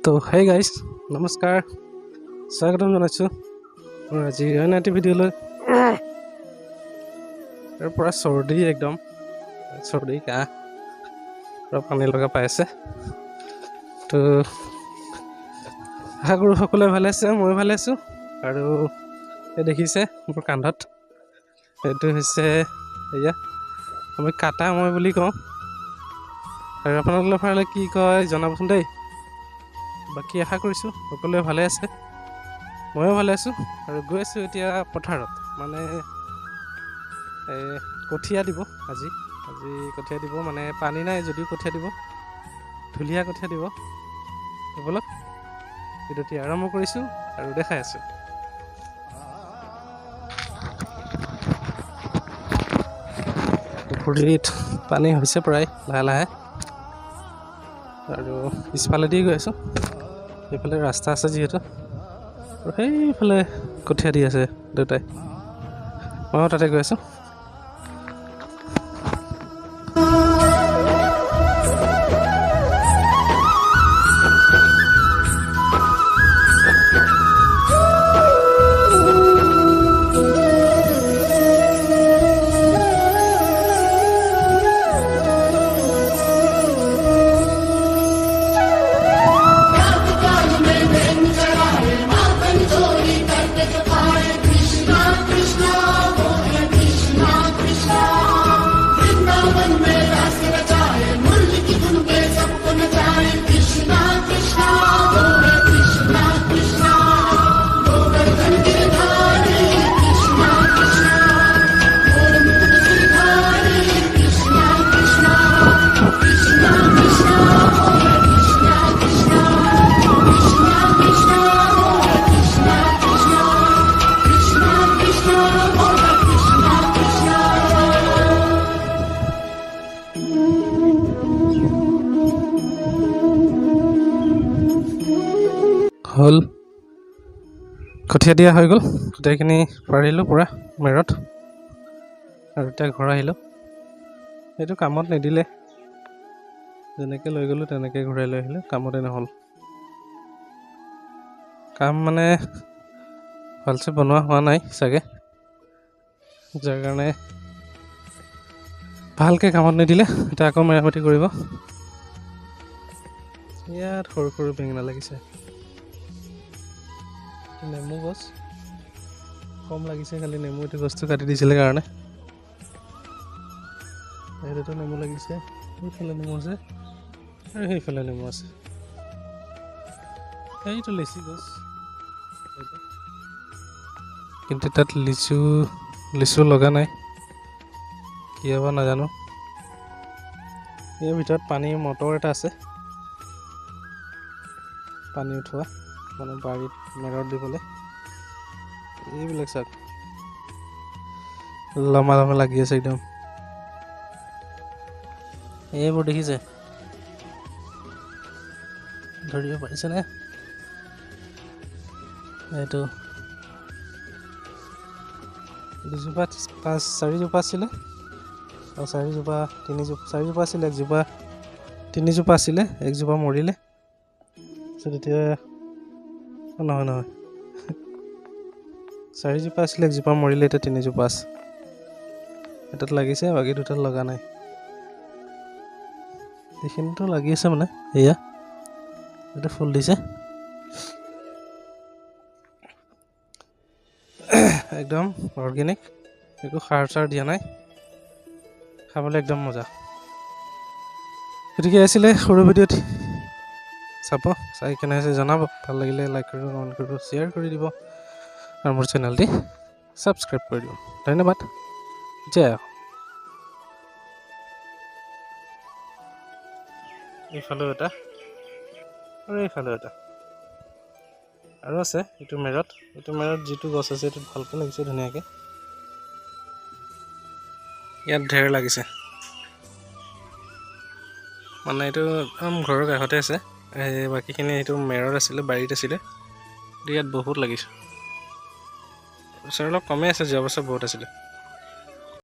তো hey guys নমস্কাৰ স্বাগতম জনাইছোঁ মোৰ আজি অন্য ভিডিঅ'লৈ তাৰ পৰা চৰ্দি একদম চৰ্দি কাহ আৰু পানী লগা পাই আছে তো আশা কৰোঁ সকলোৱে ভালে আছে মই ভালে আছোঁ আৰু এই দেখিছে মোৰ কান্ধত এইটো হৈছে এয়া আমি কাটা মই বুলি কওঁ আৰু আপোনালোকৰ ফালে কি কয় জনাবচোন দেই বাকী আশা কৰিছোঁ সকলোৱে ভালে আছে ময়ো ভালে আছোঁ আৰু গৈ আছোঁ এতিয়া পথাৰত মানে কঠীয়া দিব আজি কঠীয়া দিব মানে পানী নাই যদিও কঠীয়া দিব ধুলীয়া কঠীয়া দিব ব'লক ভিডিঅ'টি আৰম্ভ কৰিছোঁ আৰু দেখাই আছোঁ পুখুৰীত পানী হৈছে প্ৰায় লাহে লাহে আৰু পিছফালেদি গৈ আছোঁ সেইফালে ৰাস্তা আছে যিহেতু আৰু সেইফালে কঠীয়া দি আছে দেউতাই ময়ো তাতে গৈ আছোঁ হ'ল কঠীয়া দিয়া হৈ গ'ল গোটেইখিনি পাৰিলোঁ পূৰা মেৰত আৰু এতিয়া ঘৰ আহিলোঁ সেইটো কামত নিদিলে যেনেকৈ লৈ গ'লোঁ তেনেকৈ ঘূৰাই লৈ আহিলোঁ কামতে নহ'ল কাম মানে ভালছে বনোৱা হোৱা নাই চাগে যাৰ কাৰণে ভালকৈ কামত নিদিলে এতিয়া আকৌ মেৰামতি কৰিব ইয়াত সৰু সৰু বেঙেনা লাগিছে নেমু গছ কম লাগিছে খালি নেমু এইটো গছটো কাটি দিছিলে কাৰণে সেইটোতো নেমু লাগিছে সেইফালে নেমু আছে আৰু সেইফালে নেমু আছে এইটো লিচি গছ কিন্তু তাত লিচু লগা নাই কি হ'ব নাজানো ইয়াৰ ভিতৰত পানীৰ মটৰ এটা আছে পানী উঠোৱা মানে বাৰীত মেৰত দিবলৈ এইবিলাক চাওক লম্বা লম্বা লাগি আছে একদম এইবোৰ দেখিছে ধৰিব পাৰিছেনে এইটো দুজোপা চাৰিজোপা আছিলে আৰু চাৰিজোপা আছিলে তিনিজোপা আছিলে একজোপা মৰিলে তেতিয়া নহয় চাৰিজোপা আছিলে একজোপা মৰিলে এতিয়া তিনিজোপা আছে এটাত লাগিছে বাকী দুটাত লগা নাই এইখিনিতো লাগি আছে মানে এয়া এইটো ফুল দিছে একদম অৰ্গেনিক একো সাৰ চাৰ দিয়া নাই খাবলৈ একদম মজা গতিকে আছিলে সৰু ভিডিঅ'ত চাব চাই কেনে আছে জনাব ভাল লাগিলে লাইক কৰিব কমেণ্ট কৰিব শ্বেয়াৰ কৰি দিব আৰু মোৰ চেনেলটি ছাবস্ক্ৰাইব কৰি দিব ধন্যবাদ জয় এইফালেও এটা আৰু এইফালেও এটা আৰু আছে এইটো মেৰত যিটো গছ আছে এইটোত ভালকৈ লাগিছে ধুনীয়াকৈ ইয়াত ঢেৰ লাগিছে মানে এইটো একদম ঘৰৰ কাষতে আছে বাকীখিনি এইটো মেৰত আছিলে বাৰীত আছিলে ইয়াত বহুত লাগিছে অলপ কমেই আছে যোৱা বছৰ বহুত আছিলে